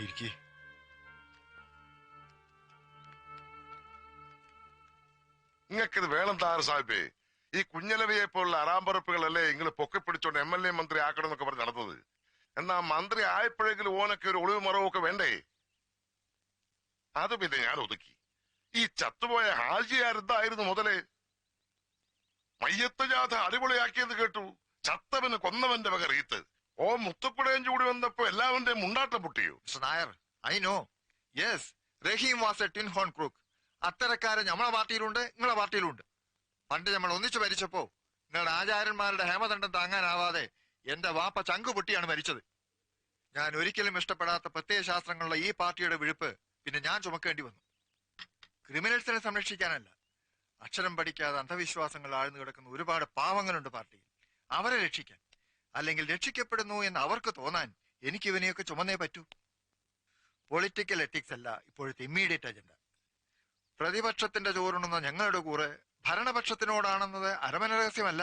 ഇരിക്കേ. നിങ്ങൾക്കിത് വേണം താറ് സാഹിബേ. ഈ കുഞ്ഞലവിയെ പോലുള്ള അറാമ്പറപ്പുകളല്ലേ നിങ്ങൾ പൊക്കിപ്പിടിച്ചോണ്ട് MLA മന്ത്രി ആക്കണം എന്നൊക്കെ പറഞ്ഞ് നടന്നത്. എന്നാ മന്ത്രി ആയപ്പോഴെങ്കിലും ഓനൊക്കെ ഒരു ഒളിവ് മറവൊക്കെ വേണ്ടേ? അത് പിന്നെ ഞാൻ ഒതുക്കി. ഈ ചത്തുപോയ ഹാജിയാരെന്തായിരുന്നു മുതലേ? മയ്യത്ത് ജാഥ അടിപൊളിയാക്കിയെന്ന് കേട്ടു. ചത്തവന് കൊന്നവന്റെ വക റീത്ത്. ഓ മുത്തുക്കുടയും ചൂടി വന്നപ്പോ എല്ലാവന്റെയും മുണ്ടാട്ടം പൊട്ടിയോ? Nair, I know. Yes, Rahim was a tin horn crook. അത്തരക്കാരൻ നമ്മളെ പാർട്ടിയിലുണ്ട്, നിങ്ങളെ പാർട്ടിയിലുണ്ട്. പണ്ട് നമ്മൾ ഒന്നിച്ചു മരിച്ചപ്പോ നിങ്ങളുടെ ആചാര്യന്മാരുടെ ഹേമദണ്ഡം താങ്ങാനാവാതെ എന്റെ വാപ്പ ചങ്കു പൊട്ടിയാണ് മരിച്ചത്. ഞാൻ ഒരിക്കലും ഇഷ്ടപ്പെടാത്ത പ്രത്യയ ശാസ്ത്രങ്ങളുടെ ഈ പാർട്ടിയുടെ വിഴുപ്പ് പിന്നെ ഞാൻ ചുമക്കേണ്ടി വന്നു. ക്രിമിനൽസിനെ സംരക്ഷിക്കാനല്ല, അക്ഷരം പഠിക്കാതെ അന്ധവിശ്വാസങ്ങൾ ആഴ്ന്നു കിടക്കുന്ന ഒരുപാട് പാവങ്ങളുണ്ട് പാർട്ടിയിൽ. അവരെ രക്ഷിക്കാൻ, അല്ലെങ്കിൽ രക്ഷിക്കപ്പെടുന്നു എന്ന് അവർക്ക് തോന്നാൻ എനിക്ക് ഇവനെയൊക്കെ ചുമന്നേ പറ്റൂ. പൊളിറ്റിക്കൽ എത്തിക്സ് അല്ല ഇപ്പോഴത്തെ ഇമ്മീഡിയറ്റ് അജണ്ട. പ്രതിപക്ഷത്തിന്റെ ചോറുണ്ടെന്ന ഞങ്ങളുടെ കൂറ് ഭരണപക്ഷത്തിനോടാണെന്നത് അരമന രഹസ്യമല്ല.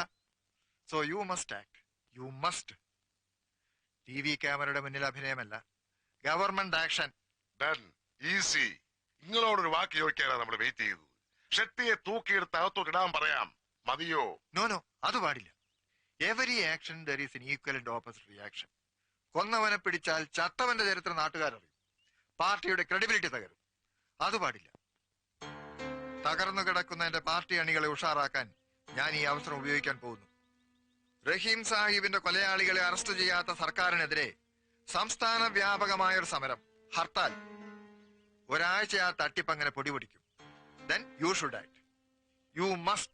So you must act, you must. TV ക്യാമറയുടെ മുന്നിൽ അഭിനയമല്ല, ഗവൺമെന്റ് ആക്ഷൻ. ഈസി. നിങ്ങളോടൊരു വാക്ക് ചോദിക്കാനാണ് നമ്മൾ വെയിറ്റ് ചെയ്തത്. ഷെട്ടിയെ തൂക്കിയെടുത്ത് അകത്തോട്ട് ഇടാൻ പറയാം, മതിയോ? നോ നോ, അത് പാടില്ല. Every action there is an equal and opposite reaction. കൊന്നവനെ പിടിച്ചാൽ ചത്തവന്റെ ചരിത്രം നാട്ടുകാരറിയും, പാർട്ടിയുടെ ക്രെഡിബിലിറ്റി തകരും. അത് പാടില്ല. തകർന്നു കിടക്കുന്ന എന്റെ പാർട്ടി അണികളെ ഉഷാറാക്കാൻ ഞാൻ ഈ അവസരം ഉപയോഗിക്കാൻ പോകുന്നു. റഹീം സാഹിബിന്റെ കൊലയാളികളെ അറസ്റ്റ് ചെയ്യാത്ത സർക്കാരിനെതിരെ സംസ്ഥാന വ്യാപകമായ ഒരു സമരം, ഹർത്താൽ. ഒരാഴ്ച ആ തട്ടിപ്പ് അങ്ങനെ പൊടിപൊടിക്കും. Then you should act. You must.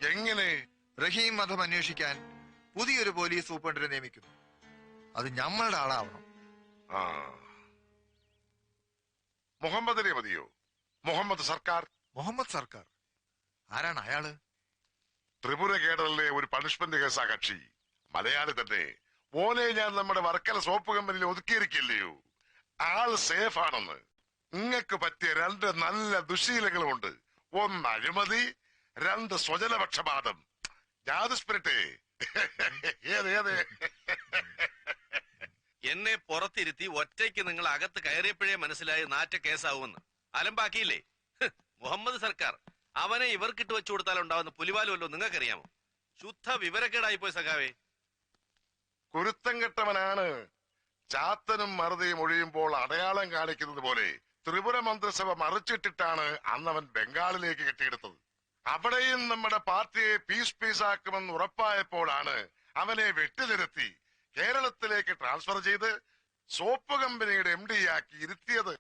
എങ്ങനെ? റഹീം വധം അന്വേഷിക്കാൻ പുതിയൊരു പോലീസ് സൂപ്രണ്ടിനെ നിയമിക്കുന്നു. അത് ഞമ്മളുടെ ആളാവണം. മുഹമ്മദ് അലി മതിയോ? മുഹമ്മദ് സർക്കാർ? മുഹമ്മദ് സർക്കാർ ആരാണ് അയാള്? ത്രിപുര കേഡറിലെ ഒരു പണിഷ്മെന്റ് കേസാ കക്ഷി. മലയാളി തന്നെ. ഓനെ ഞാൻ നമ്മുടെ വർക്കല സോപ്പ് കമ്പനിയിൽ ഒതുക്കിയിരിക്കില്ലയോ? ആൾ സേഫ് ആണെന്ന്. നിങ്ങൾക്ക് പറ്റിയ 2 നല്ല ദുശീലങ്ങളുമുണ്ട്. 1 അഴിമതി, 2 സ്വജനപക്ഷപാതം. ജാതി സ്പിരിറ്റേ. എന്നെ പുറത്തിരുത്തി ഒറ്റയ്ക്ക് നിങ്ങൾ അകത്ത് കയറിയപ്പോഴേ മനസ്സിലായി നാറ്റ കേസാവുമെന്ന്. അലമ്പാക്കിയില്ലേ മുഹമ്മദ് സർക്കാർ. അവനെ ഇവർക്കിട്ട് വെച്ചു കൊടുത്താൽ ഉണ്ടാവുന്ന പുലിവാലുമല്ലോ നിങ്ങൾക്കറിയാമോ? ശുദ്ധ വിവരക്കേടായി പോയി സഖാവേ. കുരുത്തം കെട്ടവനാണ്. ചാത്തനും മറുതയും ഒഴിയുമ്പോൾ അടയാളം കാണിക്കുന്നത് പോലെ ത്രിപുര മന്ത്രിസഭ മറിച്ചിട്ടിട്ടാണ് അന്നവൻ ബംഗാളിലേക്ക് കെട്ടിയെടുത്തത്. അവിടെയും നമ്മുടെ പാർട്ടിയെ പീസാക്കുമെന്ന് ഉറപ്പായപ്പോഴാണ് അവനെ വെട്ടിനിരത്തി കേരളത്തിലേക്ക് ട്രാൻസ്ഫർ ചെയ്ത് സോപ്പ് കമ്പനിയുടെ MD ആക്കി ഇരുത്തിയത്.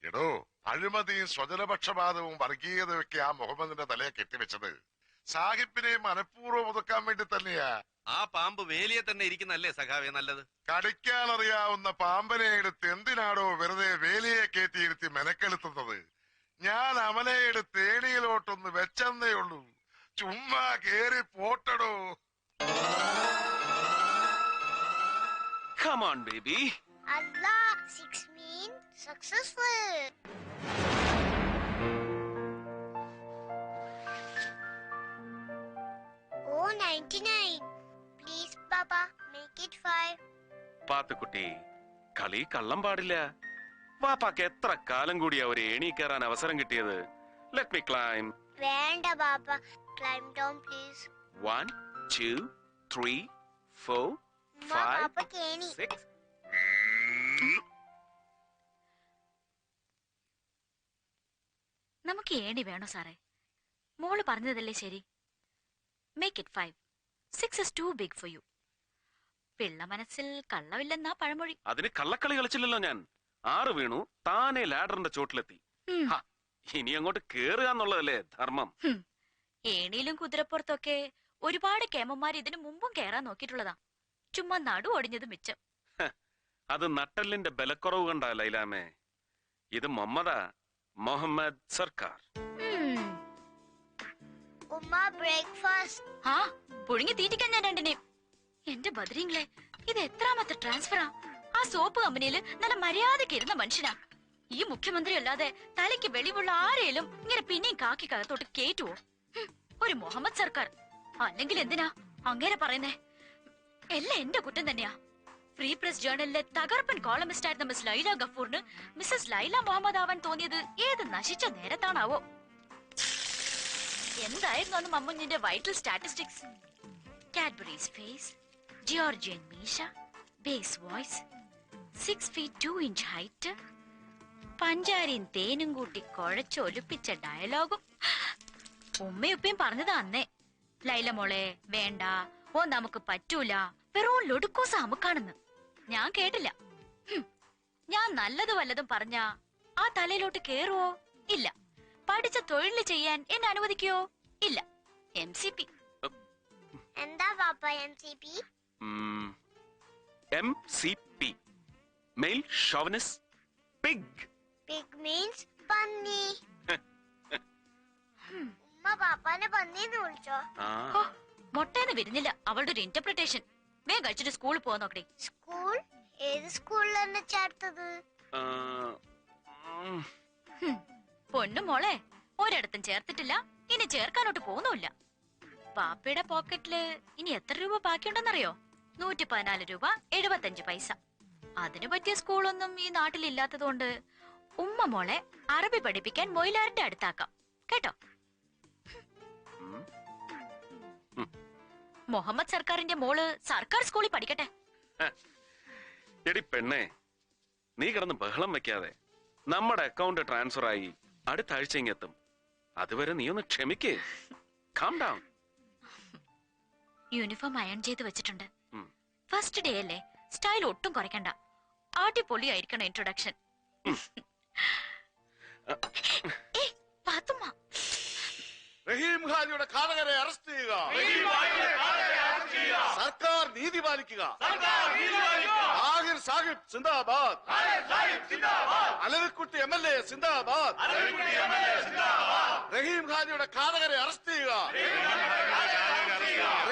എടോ, അഴിമതിയും സ്വജനപക്ഷപാതവും വർഗീയതയൊക്കെ ആ മുഹമ്മദിന്റെ തലയെ കെട്ടിവെച്ചത് സാഹിബിനെ മനഃപൂർവ്വം ഒതുക്കാൻ വേണ്ടി തന്നെയാ. ആ പാമ്പ് വേലിയെ തന്നെ ഇരിക്കുന്നല്ലേ സഖാവേ നല്ലത്? കടിക്കാനറിയാവുന്ന പാമ്പനെ എടുത്ത് എന്തിനാണോ വെറുതെ വേലിയെ കയറ്റിയിരുത്തി മെനക്കെടുത്തുന്നത്? ഞാൻ അവനെ എടുത്ത് ഏണിയിലോട്ടൊന്ന് വെച്ചെന്നേ ഉള്ളൂ. ചുമ്മാ കേറി പോട്ടടോ. Come on, baby. Allah, 6 mean successful. Oh, 99. Please, Papa, make it 5. Pathukutty, കളി കള്ളം പാടില്ല. വാപ്പാക്ക് എത്ര കാലം കൂടിയാ ഒരു ഏണി കയറാൻ അവസരം കിട്ടിയത്? Let me climb. വേണ്ട പാപ്പ, climb down please. 1 2 3 4 5 6. നമുക്ക് ഏണി വേണോ സാറേ? മോള് പറഞ്ഞതല്ലേ ശരി. Make it 5. 6 is too big for you. Pillai മനസ്സിൽ കള്ളമില്ലെന്നാ പഴമൊഴി. അതിന് കള്ളക്കളി കളിച്ചില്ലല്ലോ ഞാൻ. 6 വീണു, താനെ ലാഡറിന്റെ ചോട്ടിലെത്തി. ഇനി അങ്ങോട്ട് കേറുക എന്നുള്ളതല്ലേ ധർമ്മം. ഏണിയിലും കുതിരപ്പുറത്തൊക്കെ ഒരുപാട് കേമന്മാർ ഇതിനു മുമ്പും കേറാൻ നോക്കിയിട്ടുള്ളതാ. ചുമ്മാ നടു ഒടിഞ്ഞത് മിച്ചം. അത് നട്ടലിന്റെ ബലക്കുറവ് കണ്ടാ ലൈലാമേ. ഇത് മുഹമ്മദ് സർക്കാർ. ആ പുഴുങ്ങി തീറ്റിക്കാൻ ഞാൻ രണ്ടിനെയും. എന്റെ ബദ്രീങ്ങളെ, ഇത് എത്രാമത്തെ ട്രാൻസ്ഫറാ? ആ സോപ്പ് കമ്പനിയിൽ നല്ല മര്യാദക്ക് ഇരുന്ന മനുഷ്യനാ. ഈ മുഖ്യമന്ത്രി അല്ലാതെ തലയ്ക്ക് വെളിവുള്ള ആരെയും ഇങ്ങനെ പിന്നെയും കാക്കിക്കകത്തോട്ട് കേറ്റുവോ? ഒരു മുഹമ്മദ് സർക്കാർ. അല്ലെങ്കിൽ എന്തിനാ അങ്ങനെ പറയുന്നേ? എല്ലാം എന്റെ കുറ്റം തന്നെയാ. ഫ്രീ പ്രസ് ജേർണലിലെ തകർപ്പൻ കോളമിസ്റ്റ് ആയിരുന്ന മിസ് ലൈല ഗഫൂറിന് മിസ്സസ് ലൈല മുഹമ്മദ് ആവാൻ തോന്നിയത് ഏത് നശിച്ച നേരത്താണാവോ? എന്തായിരുന്നു അന്ന് മമ്മുഞ്ഞിന്റെ vital statistics? Cadbury's face, Georgian മീശ, bass voice, 6 feet 2 inch height, പഞ്ചാരിയും തേനും കൂട്ടി കുഴച്ചൊലിപ്പിച്ച ഡയലോഗും. ഉമ്മയുപ്പയും പറഞ്ഞതാ അന്നേ, ലൈല മോളെ വേണ്ട, ഓ നമുക്ക് പറ്റൂല, വെറും ലൊടുക്കോസ അമുക്കാണെന്ന്. ഞാൻ കേട്ടില്ല. ഞാൻ നല്ലത് വല്ലതും പറഞ്ഞ ആ തലയിലോട്ട് കേറുവോ? ഇല്ല. പഠിച്ച തൊഴിൽ ചെയ്യാൻ എന്നെ അനുവദിക്കോ? ഇല്ല. MCP. എന്താ പാപ്പ MCP? MCP. Male chauvinist pig. Pig means പന്നി. ഉമ്മ പാപ്പാനെ പന്നിന്ന് വിളിച്ചോ? ഓ, മൊട്ടേന്ന് വരുന്നില്ല അവളുടെ ഒരു ഇന്റർപ്രിട്ടേഷൻ. വേഗം കഴിച്ചിട്ട് സ്കൂളിൽ പോകാൻ നോക്കണേ. സ്കൂൾ? ഏത് സ്കൂളിലാണ് ചേർത്തത്? പൊന്നു മോളെ, ഒരിടത്തും ചേർത്തിട്ടില്ല, ഇനി ചേർക്കാനോട്ട് പോകുന്നുമില്ല. പാപ്പയുടെ പോക്കറ്റില് ഇനി എത്ര രൂപ ബാക്കിയുണ്ടെന്നറിയോ? 114 രൂപ 75 പൈസ. അതിനു പറ്റിയ സ്കൂളൊന്നും ഈ നാട്ടിലില്ലാത്തതുകൊണ്ട് ഉമ്മ മോളെ അറബി പഠിപ്പിക്കാൻ മൊയിലാറിന്റെ അടുത്താക്കാം കേട്ടോ. മുഹമ്മദ് സർക്കാരിന്റെ മോള് സർക്കാർ സ്കൂളിൽ പഠിക്കട്ടെ. എടി പെണ്ണെ, നീ കിടന്ന് ബഹളം വെക്കാതെ. നമ്മുടെ അക്കൗണ്ട് ട്രാൻസ്ഫർ ആയി അടുത്ത ആഴ്ച ഇങ്ങെത്തും. അതുവരെ നീ ഒന്ന് ക്ഷമിക്കേ. Calm down. യൂണിഫോം അയൺ ചെയ്ത് വെച്ചിട്ടുണ്ട്. ഫസ്റ്റ് ഡേ അല്ലേ, സ്റ്റൈൽ ഒട്ടും കുറയ്ക്കണ്ട. അടിപൊളിയായിരിക്കണം ഇൻട്രൊഡക്ഷൻ. റഹീം ഖാജിയുടെ ഘാതകരെ അറസ്റ്റ് ചെയ്യുക. സർക്കാർ നീതി പാലിക്കുക. ആഹിർ സാഹിബ് സിന്ദാബാദ്. അലവിക്കുട്ടി MLA സിന്ദാബാദ്. റഹീം ഖാജിയുടെ ഘാതകരെ അറസ്റ്റ് ചെയ്യുക.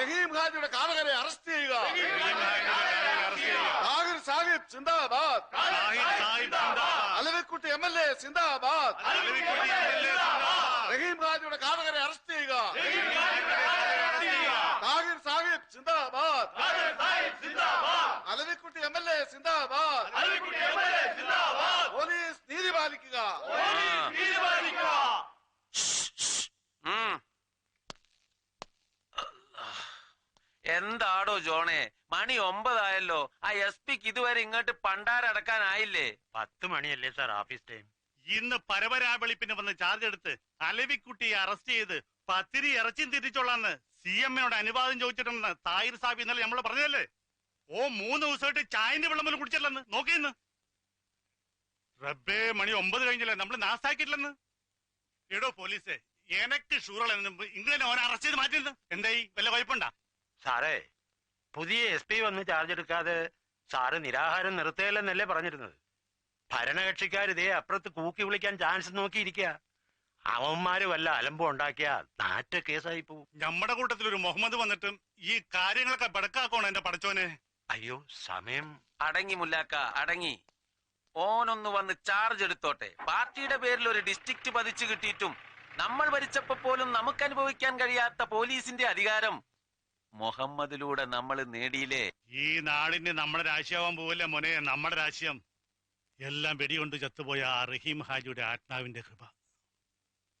റഹീം ഖാജിയുടെ ഘാതകരെ അറസ്റ്റ് ചെയ്യുക. ആഹിർ സാഹിബ് സിന്ദാബാദ്. അലവിക്കുട്ടി MLA സിന്ദാബാദ്. റഹീം ഖാജിയുടെ ഘാതകരെ അറസ്റ്റ് ചെയ്യുക. താഹിർ സാഹിബ് സിന്ദാബാദ്. അലവിക്കുട്ടി MLA സിന്ദാബാദ്. പോലീസ് നീതി പാലിക്കുക. എന്താടോ ജോണേ, മണി 9 ആയല്ലോ. ആ SP-ക്ക് ഇതുവരെ ഇങ്ങോട്ട് പണ്ടാരടക്കാനായില്ലേ? 10 മണിയല്ലേ സാർ ഓഫീസ് ടൈം? ഇന്ന് പരപരാ വെളിപ്പിന് വന്ന് ചാർജ് എടുത്ത് അലവിക്കുട്ടിയെ അറസ്റ്റ് ചെയ്ത് പത്തിരി ഇറച്ചിയും തിരിച്ചോളാന്ന് CMയോട് അനുവാദം ചോദിച്ചിട്ടുണ്ടെന്ന് താഹിർ സാഹിബ് ഇന്നലെ നമ്മള് പറഞ്ഞതല്ലേ? ഓ 3 ദിവസമായിട്ട് ചായന്റെ വെള്ളം പോലും കുടിച്ചില്ലെന്ന് നോക്കിയെന്ന്. റബ്ബേ, മണി 9 കഴിഞ്ഞില്ലേ, നമ്മള് നാസാക്കിയിട്ടില്ലെന്ന്. എടോ പോലീസേ, എനക്ക് ഷൂറുള്ള ഇങ്ങനെ ഓനെ അറസ്റ്റ് ചെയ്ത് മാറ്റിയിരുന്നു. എന്തായി, വല്ല കുഴപ്പമുണ്ടാ? സാറേ, പുതിയ SP വന്ന് ചാർജ് എടുക്കാതെ സാറ് നിരാഹാരം നിർത്തുകയല്ലെന്നല്ലേ പറഞ്ഞിരുന്നത്? ഭരണകക്ഷിക്കാരിതേ അപ്പുറത്ത് കൂക്കി വിളിക്കാൻ ചാൻസ് നോക്കിയിരിക്കുക. അവന്മാര് വല്ല അലമ്പും ഉണ്ടാക്കിയ നാറ്റ കേസായി പോവും. നമ്മുടെ കൂട്ടത്തിൽ ഒരു മുഹമ്മദ് വന്നിട്ടും ഈ കാര്യങ്ങളൊക്കെ ബടക്കാക്കോണം എന്റെ പടച്ചോനെ. അയ്യോ, സമയം. അടങ്ങി മുല്ലാക്ക, അടങ്ങി. ഓനൊന്ന് വന്ന് ചാർജ് എടുത്തോട്ടെ. പാർട്ടിയുടെ പേരിൽ ഒരു ഡിസ്ട്രിക്ട് പതിച്ചു കിട്ടിയിട്ടും നമ്മൾ ഭരിച്ചപ്പോ പോലും നമുക്ക് അനുഭവിക്കാൻ കഴിയാത്ത പോലീസിന്റെ അധികാരം മുഹമ്മദിലൂടെ നമ്മൾ നേടിയില്ലേ? ഈ നാടിന് നമ്മുടെ രാശിയാവാൻ പോവല്ലേ മോനെ, നമ്മുടെ രാശിയം. എല്ലാം വെടികൊണ്ട് ചത്തുപോയ ആ റഹീം ഹാജിയുടെ ആത്മാവിന്റെ കൃപ.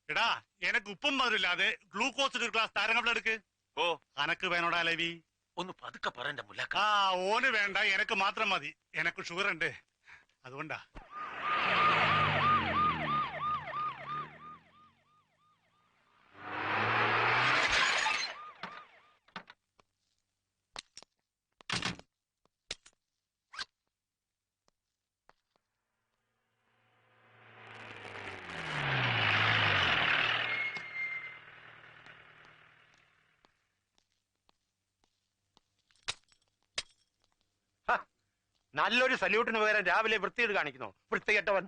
എടാ, എനക്ക് ഉപ്പും മധുരില്ലാതെ ഗ്ലൂക്കോസ് ഒരു ഗ്ലാസ് താരങ്ങളെടുക്ക്. ഓ, അനക്ക് വേണോടാ ലവി? ഒന്ന് പതുക്കെ പറയണ്ട മുല്ലാക്ക. ആ, ഓന് വേണ്ട, എനക്ക് മാത്രം മതി. എനക്ക് ഷുഗർ ഉണ്ട്, അതുകൊണ്ടാ. നല്ലൊരു സല്യൂട്ടിന് പകരം രാവിലെ വൃത്തിയിട്ട് കാണിക്കുന്നു, വൃത്തികെട്ടവൻ.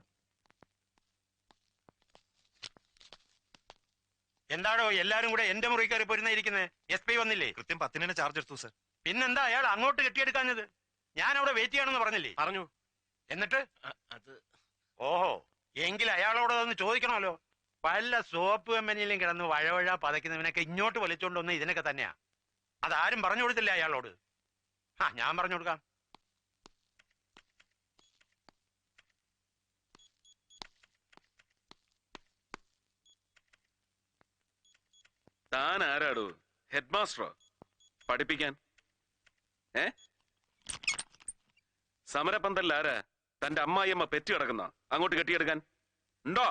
എന്താണോ എല്ലാരും കൂടെ എന്റെ മുറി കയറി പോരുന്നിരിക്കുന്നത്? SP വന്നില്ലേ? കൃത്യം 10 ചാർജ് എടുത്തു സർ. പിന്നെന്താ അയാൾ അങ്ങോട്ട് കെട്ടിയെടുക്കാഞ്ഞത്? ഞാൻ അവിടെ വെയിറ്റ് ചെയ്യണമെന്ന് പറഞ്ഞില്ലേ? പറഞ്ഞു. എന്നിട്ട് അത് ഓഹോ, എങ്കിൽ അയാളോട് ഒന്ന് ചോദിക്കണമല്ലോ. പല സോപ്പ് കമ്പനിയിലും കിടന്ന് വഴവഴ പതയ്ക്കുന്നവനൊക്കെ ഇങ്ങോട്ട് വലിച്ചോണ്ടൊന്ന് ഇതിനൊക്കെ തന്നെയാ. അതാരും പറഞ്ഞു കൊടുത്തില്ല അയാളോട്. ഞാൻ പറഞ്ഞു കൊടുക്കാം. താൻ ആരാടോ? ഹെഡ് മാസ്റ്ററോ? പഠിപ്പിക്കാൻ? സമരപന്തലിൽ ആരാ? തന്റെ അമ്മായിയമ്മ പെറ്റി കിടക്കുന്ന അങ്ങോട്ട് കെട്ടിയെടുക്കാൻ ഉണ്ടോ?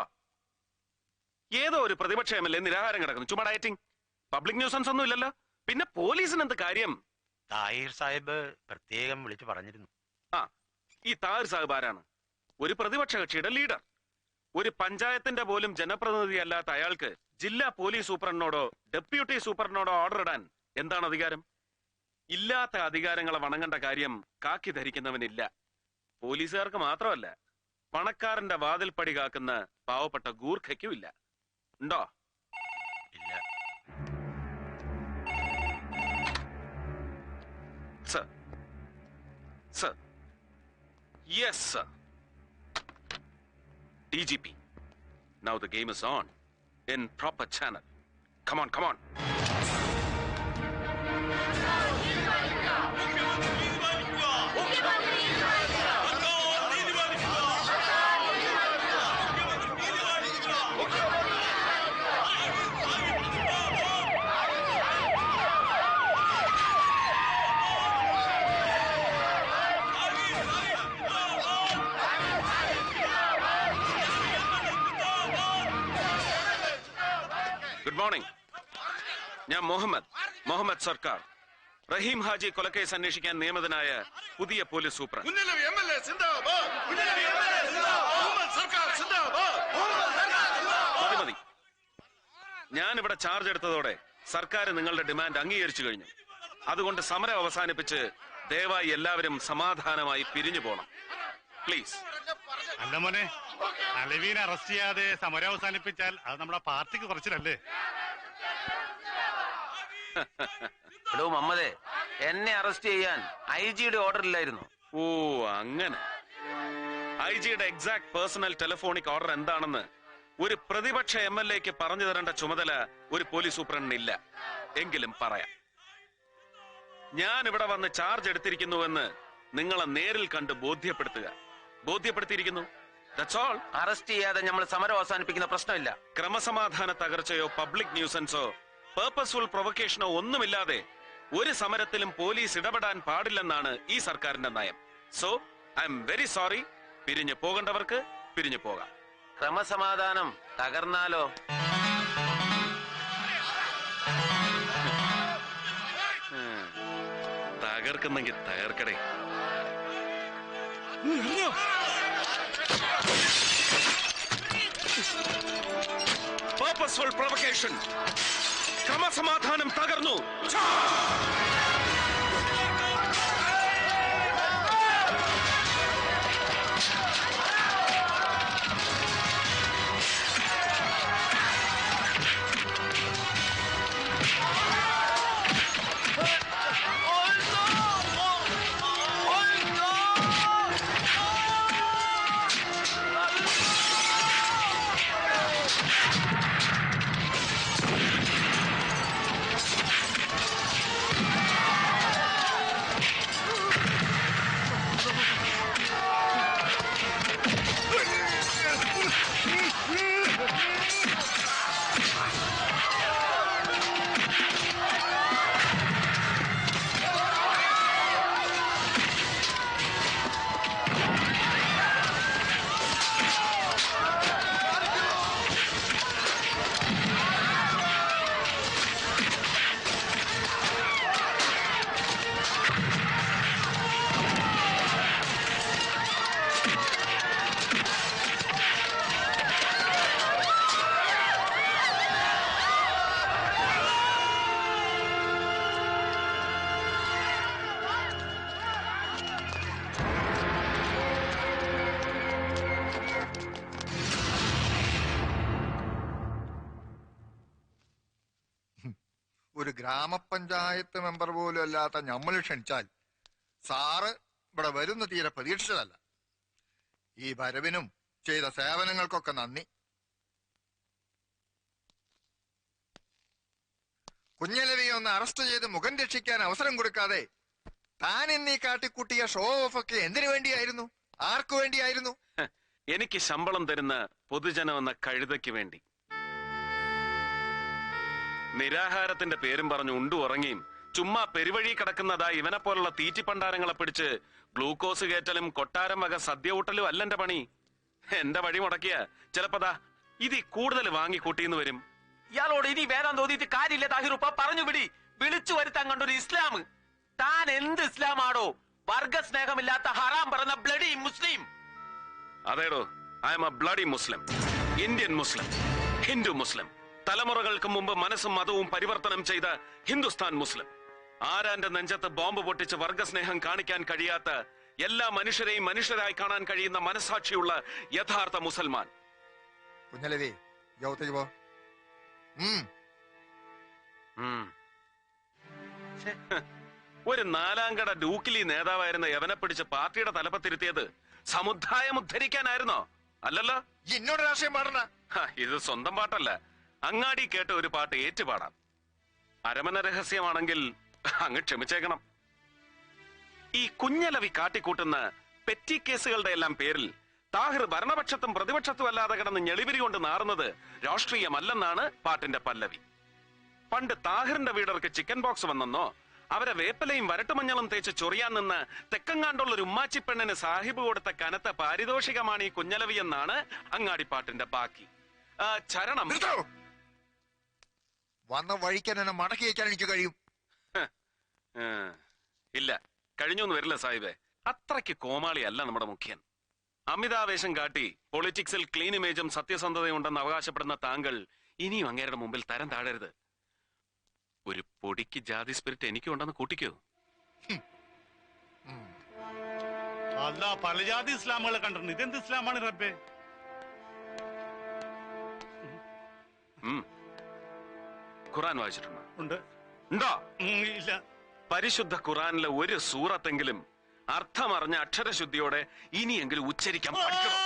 ഏതോ ഒരു പ്രതിപക്ഷ എം എൽ എ നിരാഹാരം കിടക്കുന്നു. ചുമ്മാ ഡയറ്റിംഗ്. പബ്ലിക് ന്യൂസൻസ് ഒന്നും ഇല്ലല്ലോ. പിന്നെ പോലീസിന് എന്ത് കാര്യം? താഹിർ സാഹിബ് പ്രത്യേകം വിളിച്ചു പറഞ്ഞിരുന്നു. ആ, ഈ താഹിർ സാഹിബ് ആരാണ്? ഒരു പ്രതിപക്ഷ കക്ഷിയുടെ ലീഡർ. ഒരു പഞ്ചായത്തിന്റെ പോലും ജനപ്രതിനിധി അല്ലാത്ത അയാൾക്ക് ജില്ലാ പോലീസ് സൂപ്രണ്ടിനോടോ ഡെപ്യൂട്ടി സൂപ്രണ്ടിനോടോ ഓർഡർ ഇടാൻ എന്താണ് അധികാരം? ഇല്ലാത്ത അധികാരങ്ങളെ വണങ്ങേണ്ട കാര്യം കാക്കി ധരിക്കുന്നവനില്ല. പോലീസുകാർക്ക് മാത്രമല്ല, പണക്കാരന്റെ വാതിൽപ്പടി കാക്കുന്ന പാവപ്പെട്ട ഗൂർഖയ്ക്കും ഇല്ല. ഉണ്ടോ? ഇല്ല. Sir, sir, yes sir. DGP, now the game is on in proper channel. Come on, come on. Good morning. ഞാൻ മുഹമ്മദ് സർക്കാർ, റഹീം ഹാജി കൊലക്കേസ് അന്വേഷിക്കാൻ നിയമിതനായ പുതിയ പോലീസ് സൂപ്രണ്ട്. മതി. ഞാൻ ഇവിടെ ചാർജ് എടുത്തതോടെ സർക്കാർ നിങ്ങളുടെ ഡിമാൻഡ് അംഗീകരിച്ചു കഴിഞ്ഞു. അതുകൊണ്ട് സമരം അവസാനിപ്പിച്ച് ദയവായി എല്ലാവരും സമാധാനമായി പിരിഞ്ഞു പോണം. പ്ലീസ്. അല്ല മോനെ, അലവീനെ അറസ്റ്റ് ചെയ്യാതെ സമരം അവസാനിപ്പിച്ചാൽ അത് നമ്മുടെ പാർട്ടിക്ക് കുറച്ചിലല്ലേ? എടോ മമ്മദേ, എന്നെ അറസ്റ്റ് ചെയ്യാൻ IG-യുടെ ഓർഡർ ഇല്ലായിരുന്നു. ഓ അങ്ങനെ. IG-യുടെ എക്സാക്ട് പേഴ്സണൽ ടെലിഫോണിക് ഓർഡർ എന്താണെന്ന് ഒരു പ്രതിപക്ഷ MLA-ക്ക് പറഞ്ഞു തരേണ്ട ചുമതല ഒരു പോലീസ് സൂപ്രണ്ടിനില്ല. എങ്കിലും പറയാം. ഞാൻ ഇവിടെ വന്ന് ചാർജ് എടുത്തിരിക്കുന്നുവെന്ന് നിങ്ങളെ നേരിൽ കണ്ട് ബോധ്യപ്പെടുത്തിയിരിക്കുന്നു. That's all. അറസ്റ്റ് ചെയ്യാതെ നമ്മൾ സമരം അവസാനിപ്പിക്കുന്ന പ്രശ്നമില്ല. ക്രമസമാധാന തകർച്ചയോ പബ്ലിക് ന്യൂസൻസോ പേർപ്പസ്ഫുൾ പ്രൊവക്കേഷനോ ഒന്നുമില്ലാതെ ഒരു സമരത്തിലും പോലീസ് ഇടപെടാൻ പാടില്ലെന്നാണ് ഈ സർക്കാരിന്റെ നയം. So I am very sorry. പിരിഞ്ഞു പോകേണ്ടവർക്ക് പിരിഞ്ഞു പോകാം. ക്രമസമാധാനം തകർന്നാലോ? തകർക്കുന്നെങ്കിൽ തകർക്കടേ. Purposeful provocation. ക്രമസമാധാനം തകർന്നു. ഒരു ഗ്രാമപഞ്ചായത്ത് മെമ്പർ പോലും അല്ലാത്ത നമ്മൾ ക്ഷണിച്ചാൽ സാറ് ഇവിടെ വരുന്ന തീരെ പ്രതീക്ഷിച്ചതല്ല. ഈ വരവിനും ചെയ്ത സേവനങ്ങൾക്കൊക്കെ നന്ദി. കുഞ്ഞലവിയെ ഒന്ന് അറസ്റ്റ് ചെയ്ത് മുഖം രക്ഷിക്കാൻ അവസരം കൊടുക്കാതെ താൻ എന്നീ കാട്ടിക്കൂട്ടിയ ഷോ ഓഫ് ഒക്കെ എന്തിനു വേണ്ടിയായിരുന്നു? ആർക്കു വേണ്ടിയായിരുന്നു? എനിക്ക് ശമ്പളം തരുന്ന പൊതുജനം എന്ന കഴുതയ്ക്ക് വേണ്ടി. നിരാഹാരത്തിന്റെ പേരും പറഞ്ഞു ഉണ്ടു ഉറങ്ങിയും ചുമ്മാ പെരുവഴി കിടക്കുന്നതാ ഇവനെ പോലുള്ള തീറ്റിപ്പണ്ടാരങ്ങളെ പിടിച്ച് ഗ്ലൂക്കോസ് കയറ്റലും കൊട്ടാരം വക സദ്യ ഊട്ടലും അല്ല എന്റെ പണി. എന്റെ വഴി മുടക്കിയ ചിലപ്പതാ ഇതി കൂടുതൽ വാങ്ങിക്കൂട്ടിന്ന് വരും. ഇയാളോട് ഇനി വേദം തോന്നിയിട്ട് കാര്യമില്ല താഹിറുപ്പ, പറഞ്ഞു വിടി. വിളിച്ചു വരുത്താൻ കണ്ടൊരു ഇസ്ലാം. താൻ എന്ത് ഇസ്ലാമാണോ? വർഗസ്നേഹമില്ലാത്ത ഹറാം പറഞ്ഞ ബ്ലഡി മുസ്ലിം. അതേടോ, I am a bloody Muslim, Indian Muslim, Hindu Muslim, തലമുറകൾക്ക് മുമ്പ് മനസ്സും മതവും പരിവർത്തനം ചെയ്ത ഹിന്ദുസ്ഥാൻ മുസ്ലിം. ആരാന്റെ നെഞ്ചത്ത് ബോംബ് പൊട്ടിച്ച് വർഗസ്നേഹം കാണിക്കാൻ കഴിയാത്ത, എല്ലാ മനുഷ്യരെയും മനുഷ്യരായി കാണാൻ കഴിയുന്ന മനസാക്ഷിയുള്ള യഥാർത്ഥ മുസൽമാൻ. കുഞ്ഞലവി യോഗത്തേക്ക് പോ. ഒരു നാലാംകട ഡൂക്കിലി നേതാവായിരുന്ന യവനെ പിടിച്ച് പാർട്ടിയുടെ തലപ്പത്തിരുത്തിയത് സമുദായം ഉദ്ധരിക്കാനായിരുന്നോ? അല്ലല്ലോ. എന്നോട് രാഷ്ട്രീയം പാടണ. ഇത് സ്വന്തം പാട്ടല്ല, അങ്ങാടി കേട്ട ഒരു പാട്ട് ഏറ്റുപാടാം. അരമന രഹസ്യമാണെങ്കിൽ അങ്ങ് ക്ഷമിച്ചേക്കണം. ഈ കുഞ്ഞലവി കാട്ടിക്കൂട്ടുന്ന പെറ്റി കേസുകളുടെ എല്ലാം പേരിൽ താഹിർ ഭരണപക്ഷത്തും പ്രതിപക്ഷത്തും അല്ലാതെ കിടന്ന് ഞെളിവിരി കൊണ്ട് നാറുന്നത് രാഷ്ട്രീയമല്ലെന്നാണ് പാട്ടിന്റെ പല്ലവി. പണ്ട് താഹിറിന്റെ വീടർക്ക് ചിക്കൻ ബോക്സ് വന്നെന്നോ അവരെ വേപ്പലയും വരട്ടുമഞ്ഞളും തേച്ച് ചൊറിയാൻ നിന്ന് തെക്കങ്ങാണ്ടുള്ള ഒരു ഉമ്മാച്ചി പെണ്ണിന് സാഹിബ് കൊടുത്ത കനത്ത പാരിതോഷികമാണ് ഈ കുഞ്ഞലവി എന്നാണ് അങ്ങാടിപ്പാട്ടിന്റെ ബാക്കി. ചരണം വന്ന വഴിക്കാൻ എന്നെ മടക്കി വയ്ക്കാൻ എനിക്ക് കഴിയും. ഇല്ല, കഴിഞ്ഞൊന്നും വരില്ല സാഹിബേ. അത്രയ്ക്ക് കോമാളിയല്ല നമ്മുടെ മുഖ്യൻ. അമിതാവേശം കാട്ടി പൊളിറ്റിക്സിൽ ക്ലീൻ ഇമേജും സത്യസന്ധതയും ഉണ്ടെന്ന് അവകാശപ്പെടുന്ന താങ്കൾ ഇനിയും അങ്ങേരുടെ മുമ്പിൽ തരം താഴരുത്. ഒരു പൊടിക്ക് ജാതി സ്പിരിറ്റ് എനിക്കും ഉണ്ടെന്ന് കൂട്ടിക്കോ. അല്ല, പല ജാതി ഇസ്ലാമുകളെ കണ്ടിട്ടുണ്ട്. ഇതെന്ത് ഇസ്ലാമാണ് റബ്ബേ? ഖുറാൻ വായിച്ചിട്ടുണ്ടോ? ഉണ്ട്. ഉണ്ടോ? ഇല്ല. പരിശുദ്ധ ഖുറാനിലെ ഒരു സൂറത്തെങ്കിലും അർത്ഥമറിഞ്ഞ അക്ഷരശുദ്ധിയോടെ ഇനിയെങ്കിലും ഉച്ചരിക്കാൻ പഠിക്കണം.